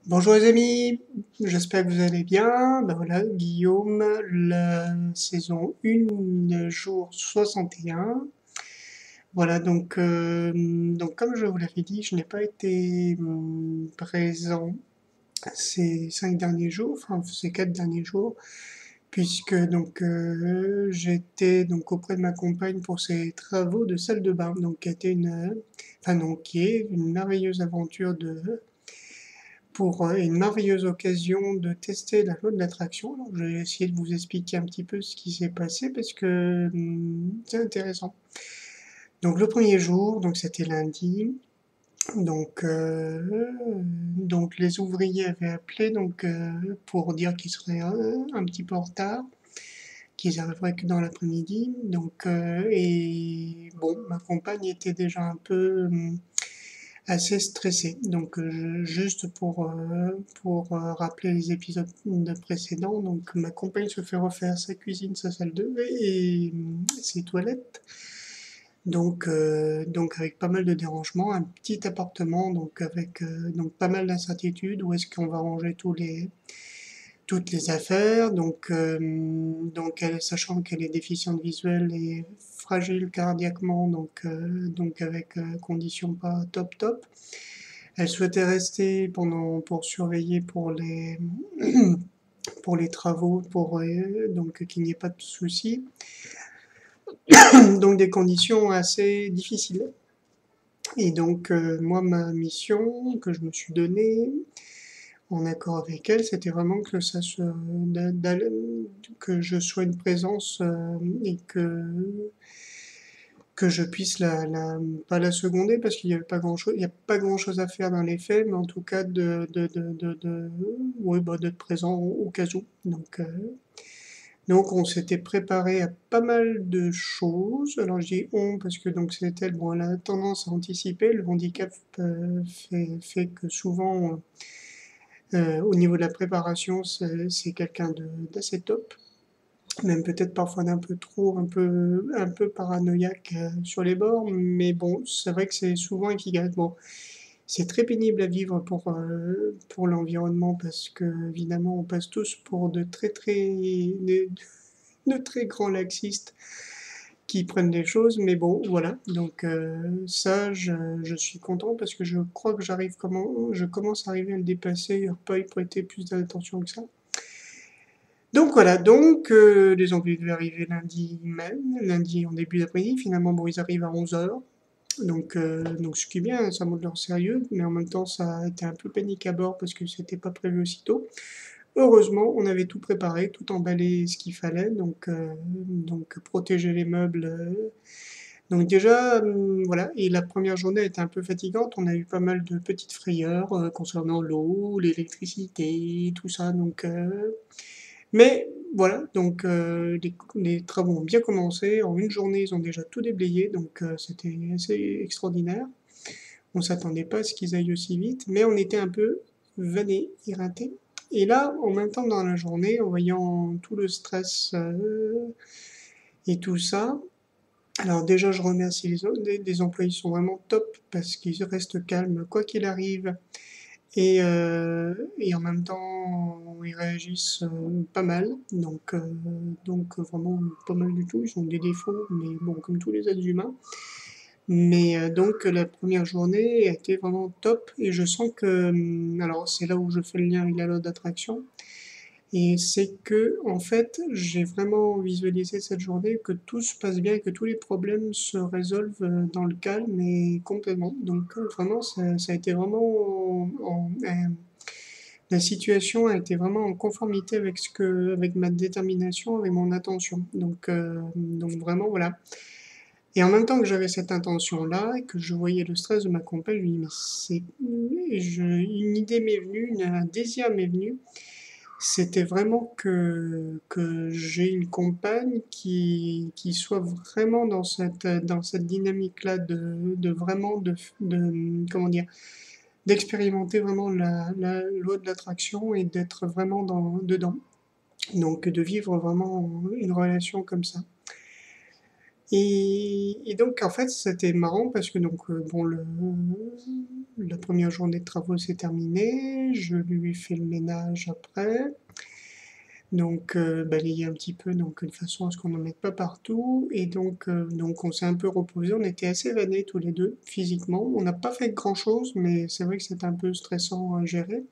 Bonjour les amis, j'espère que vous allez bien. Ben voilà, Guillaume, la saison 1, jour 61. Voilà, donc comme je vous l'avais dit, je n'ai pas été présent ces 5 derniers jours, enfin ces 4 derniers jours, puisque j'étais donc auprès de ma compagne pour ses travaux de salle de bain, donc qui est une merveilleuse aventure pour une merveilleuse occasion de tester la loi de l'attraction. Alors, je vais essayer de vous expliquer un petit peu ce qui s'est passé parce que c'est intéressant. Donc le premier jour, donc c'était lundi, donc, euh, donc les ouvriers avaient appelé pour dire qu'ils seraient un petit peu en retard, qu'ils arriveraient que dans l'après-midi. Et bon, ma compagne était déjà un peu assez stressé. Juste pour rappeler les épisodes précédents, donc ma compagne se fait refaire sa cuisine, sa salle de bain et ses toilettes. Donc avec pas mal de dérangements, un petit appartement, donc avec donc pas mal d'incertitudes, où est-ce qu'on va ranger toutes les affaires. Sachant qu'elle est déficiente visuelle et fragile cardiaquement, donc avec conditions pas top top. Elle souhaitait rester pour surveiller pour les travaux, donc qu'il n'y ait pas de soucis. Donc des conditions assez difficiles. Et moi, ma mission que je me suis donnée, en accord avec elle, c'était vraiment que je sois une présence et que je puisse pas la seconder parce qu'il n'y avait pas grand-chose, il y a pas grand-chose à faire dans les faits, mais en tout cas ouais, d'être présent au cas où. Donc on s'était préparé à pas mal de choses. Alors je dis on parce que donc c'est elle, bon, elle a tendance à anticiper. Le handicap fait que souvent, au niveau de la préparation, c'est quelqu'un d'assez top, même peut-être parfois d'un peu trop, un peu paranoïaque sur les bords, mais bon, c'est vrai que c'est souvent efficace. Bon, c'est très pénible à vivre pour l'environnement parce que évidemment on passe tous pour de très grands laxistes qui prennent des choses, mais bon, voilà. Je suis content parce que je crois que je commence à arriver à le dépasser, à pas y prêter plus d'attention que ça. Donc voilà, les employés devaient arriver lundi même, lundi en début d'après-midi. Finalement, bon, ils arrivent à 11 h. Donc ce qui est bien, ça montre leur sérieux, mais en même temps, ça a été un peu panique à bord parce que c'était pas prévu aussitôt. Heureusement, on avait tout préparé, tout emballé ce qu'il fallait, donc protéger les meubles. Donc déjà, voilà, et la première journée était un peu fatigante, on a eu pas mal de petites frayeurs concernant l'eau, l'électricité, tout ça, mais voilà, les travaux ont bien commencé. En une journée, ils ont déjà tout déblayé, c'était assez extraordinaire. On s'attendait pas à ce qu'ils aillent aussi vite, mais on était un peu vanné, éreinté. Et là, en même temps, dans la journée, en voyant tout le stress et tout ça, alors déjà, je remercie les employés, sont vraiment top parce qu'ils restent calmes quoi qu'il arrive. Et en même temps, ils réagissent pas mal, vraiment pas mal du tout. Ils ont des défauts, mais bon, comme tous les êtres humains. La première journée a été vraiment top et je sens que, alors c'est là où je fais le lien avec la loi d'attraction, et c'est que en fait j'ai vraiment visualisé cette journée que tout se passe bien, que tous les problèmes se résolvent dans le calme et complètement. Vraiment ça a été vraiment la situation a été vraiment en conformité avec ma détermination, avec mon intention. Donc vraiment voilà. Et en même temps que j'avais cette intention-là, et que je voyais le stress de ma compagne, je me dis, une idée m'est venue, un désir m'est venu. C'était vraiment que j'ai une compagne qui soit vraiment dans cette dynamique-là comment dire, d'expérimenter vraiment la loi de l'attraction et d'être vraiment dedans. Donc de vivre vraiment une relation comme ça. Et donc, en fait, c'était marrant parce que donc, bon, la première journée de travaux s'est terminée, je lui ai fait le ménage après, donc balayer un petit peu, donc de façon à ce qu'on n'en mette pas partout, et donc on s'est un peu reposé, on était assez vannés tous les deux, physiquement. On n'a pas fait grand-chose, mais c'est vrai que c'était un peu stressant à gérer.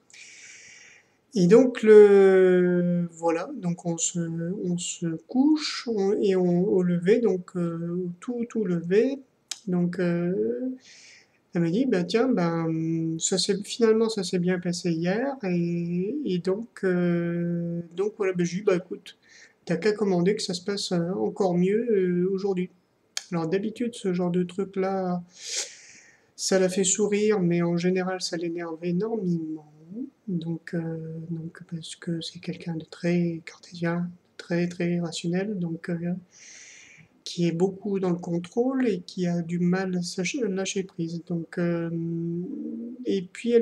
Et donc voilà, donc on se couche et au lever, donc tout lever, donc elle m'a dit, bah tiens, ben finalement ça s'est bien passé hier et donc voilà, ben, je lui dis, bah écoute, t'as qu'à commander que ça se passe encore mieux aujourd'hui. Alors d'habitude ce genre de truc-là, ça la fait sourire, mais en général ça l'énerve énormément. Donc parce que c'est quelqu'un de très cartésien, très très rationnel, donc qui est beaucoup dans le contrôle et qui a du mal à lâcher prise. Et puis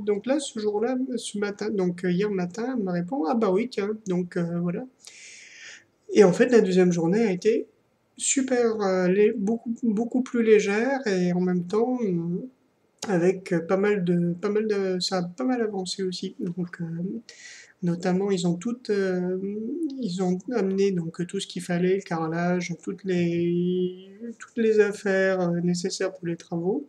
donc là, ce jour-là, ce matin, donc hier matin, elle me répond, ah bah oui, tiens, donc voilà. Et en fait, la deuxième journée a été super, beaucoup plus légère et en même temps, avec ça a pas mal avancé aussi. Donc, notamment, ils ont amené donc tout ce qu'il fallait, le carrelage, toutes les affaires nécessaires pour les travaux.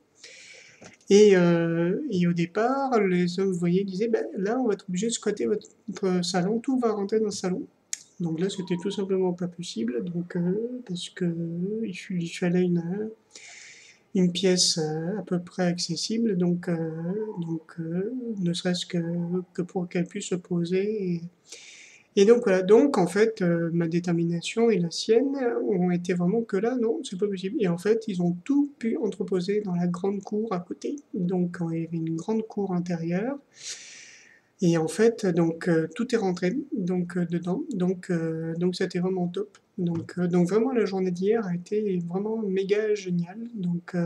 Et au départ, les ouvriers disaient, ben, là, on va être obligé de squatter votre salon, tout va rentrer dans le salon. Donc là, c'était tout simplement pas possible, donc parce que il fallait une pièce à peu près accessible, donc ne serait-ce que pour qu'elle puisse se poser. Et donc voilà, donc en fait, ma détermination et la sienne ont été vraiment que là, non, c'est pas possible. Et en fait, ils ont tout pu entreposer dans la grande cour à côté. Donc il y avait une grande cour intérieure. Et en fait, donc tout est rentré donc dedans. Donc c'était vraiment top. Donc vraiment la journée d'hier a été vraiment méga géniale. Donc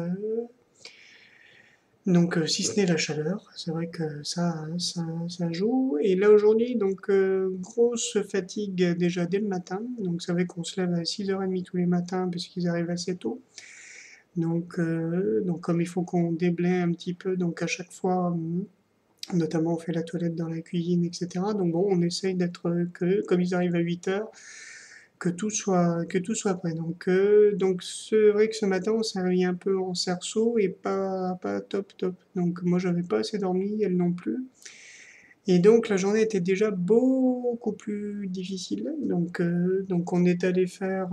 si ce n'est la chaleur, c'est vrai que ça joue. Et là aujourd'hui, donc grosse fatigue déjà dès le matin. Donc c'est vrai qu'on se lève à 6h30 tous les matins parce qu'ils arrivent assez tôt. Donc comme il faut qu'on déblaye un petit peu, donc à chaque fois, notamment on fait la toilette dans la cuisine, etc. Donc bon, on essaye d'être que comme ils arrivent à 8h, que tout soit prêt. Donc c'est vrai que ce matin, on s'est réveillé un peu en cerceau et pas top top. Donc moi, j'avais pas assez dormi, elle non plus. Et donc la journée était déjà beaucoup plus difficile. Donc on est allé faire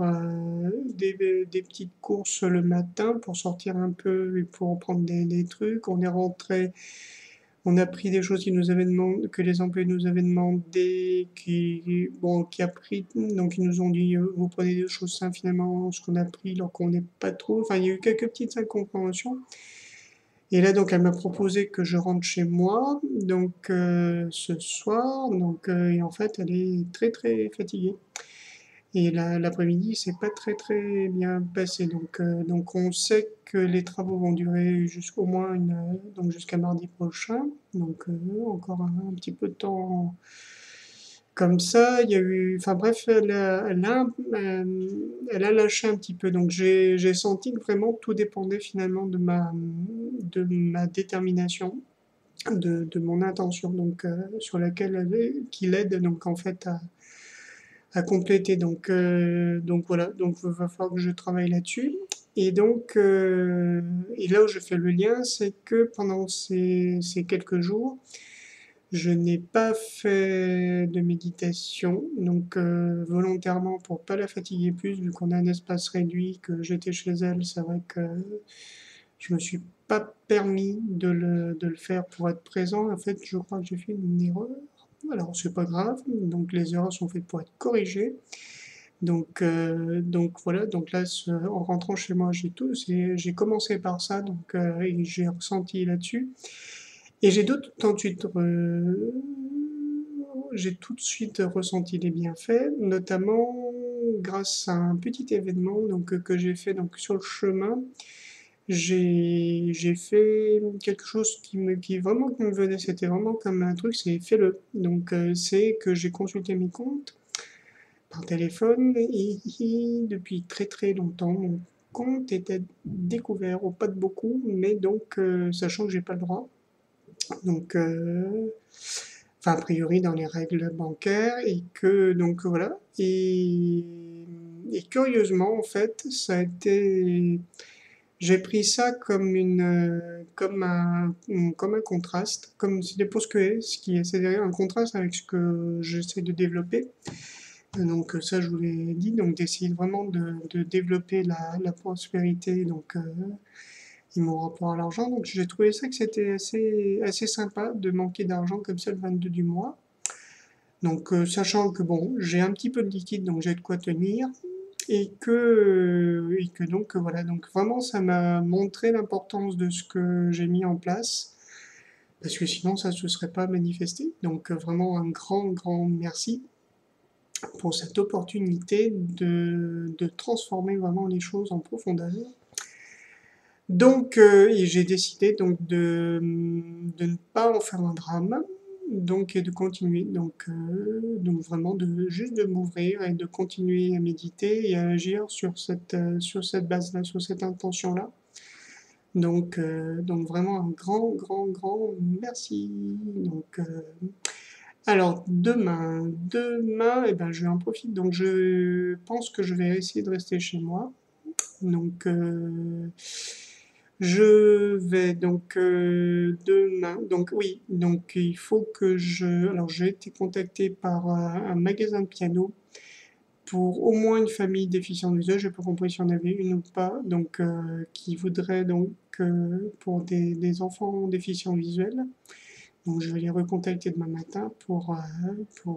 des petites courses le matin pour sortir un peu et pour prendre des trucs. On est rentré, on a pris des choses que les employés nous avaient demandé, bon, qui a pris, donc ils nous ont dit, vous prenez des choses simples finalement, ce qu'on a pris, alors qu'on n'est pas trop. Enfin, il y a eu quelques petites incompréhensions. Et là, donc, elle m'a proposé que je rentre chez moi, donc ce soir, et en fait, elle est très très fatiguée. Et l'après-midi, c'est pas très très bien passé. Donc on sait que les travaux vont durer jusqu'au moins donc jusqu'à mardi prochain. Donc encore un petit peu de temps comme ça. Il y a eu, enfin bref, elle a lâché un petit peu. Donc j'ai senti que vraiment tout dépendait finalement de ma détermination, de mon intention, donc sur laquelle qui l'aide donc en fait à compléter. Donc voilà, donc il va falloir que je travaille là-dessus. Et là où je fais le lien, c'est que pendant ces quelques jours, je n'ai pas fait de méditation, donc volontairement pour pas la fatiguer plus, vu qu'on a un espace réduit, que j'étais chez elle, c'est vrai que je me suis pas permis de le faire pour être présent. En fait, je crois que j'ai fait une erreur. Alors, c'est pas grave, donc les erreurs sont faites pour être corrigées. Donc voilà, donc là, en rentrant chez moi, j'ai commencé par ça, et j'ai ressenti là-dessus. Et j'ai tout de suite ressenti les bienfaits, notamment grâce à un petit événement que j'ai fait donc, sur le chemin. J'ai fait quelque chose qui vraiment qui me venait, c'était vraiment comme un truc, c'est fais-le. Donc c'est que j'ai consulté mes comptes par téléphone et depuis très très longtemps. Mon compte était découvert, oh, pas de beaucoup, mais donc sachant que j'ai pas le droit. Donc, enfin, a priori dans les règles bancaires et que donc voilà. Et curieusement en fait, ça a été, j'ai pris ça comme comme un contraste, comme c'était pour ce que est, ce qui est, c'est un contraste avec ce que j'essaie de développer. Donc ça, je vous l'ai dit, donc d'essayer vraiment de développer la prospérité, donc et mon rapport à l'argent. Donc j'ai trouvé ça que c'était assez sympa de manquer d'argent comme ça le 22 du mois. Donc sachant que bon, j'ai un petit peu de liquide, donc j'ai de quoi tenir. Et que donc voilà, donc vraiment ça m'a montré l'importance de ce que j'ai mis en place, parce que sinon ça ne se serait pas manifesté. Donc vraiment un grand merci pour cette opportunité de transformer vraiment les choses en profondeur. Donc, et j'ai décidé donc de ne pas en faire un drame, donc et de continuer, donc vraiment de juste de m'ouvrir et de continuer à méditer et à agir sur cette base-là, sur cette intention-là. Donc vraiment un grand merci. Donc, alors demain, eh ben, je en profite. Donc je pense que je vais essayer de rester chez moi. Donc je vais donc demain. Donc oui, donc il faut que je. Alors j'ai été contacté par un magasin de piano pour au moins une famille déficiente visuelle. Je n'ai pas compris si on avait une ou pas. Donc qui voudrait donc pour des enfants déficients visuels. Donc je vais les recontacter demain matin pour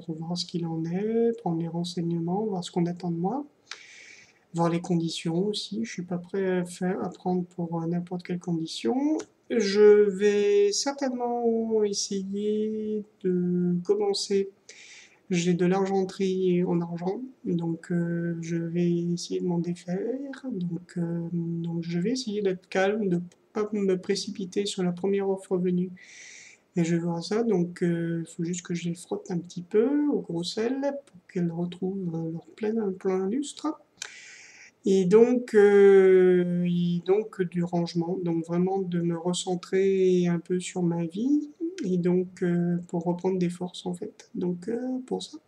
voir ce qu'il en est, prendre les renseignements, voir ce qu'on attend de moi, voir les conditions aussi. Je suis pas prêt à prendre pour n'importe quelle condition. Je vais certainement essayer de commencer. J'ai de l'argenterie en argent, donc je vais essayer de m'en défaire. Donc je vais essayer d'être calme, de ne pas me précipiter sur la première offre venue. Et je vais voir ça, donc il faut juste que je les frotte un petit peu au gros sel pour qu'elles retrouvent leur plein lustre. Et donc du rangement, donc vraiment de me recentrer un peu sur ma vie, et donc pour reprendre des forces en fait. Donc pour ça.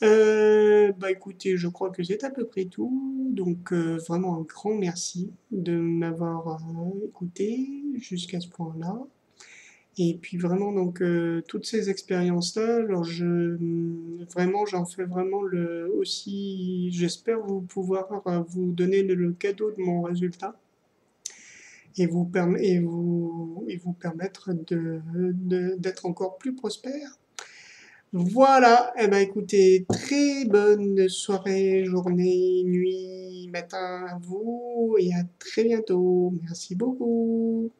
Bah écoutez, je crois que c'est à peu près tout. Donc vraiment un grand merci de m'avoir écouté jusqu'à ce point-là. Et puis vraiment, donc, toutes ces expériences-là, alors vraiment, j'en fais vraiment aussi, j'espère vous pouvoir vous donner le cadeau de mon résultat et vous permettre d'être encore plus prospère. Voilà, eh ben écoutez, très bonne soirée, journée, nuit, matin à vous et à très bientôt. Merci beaucoup.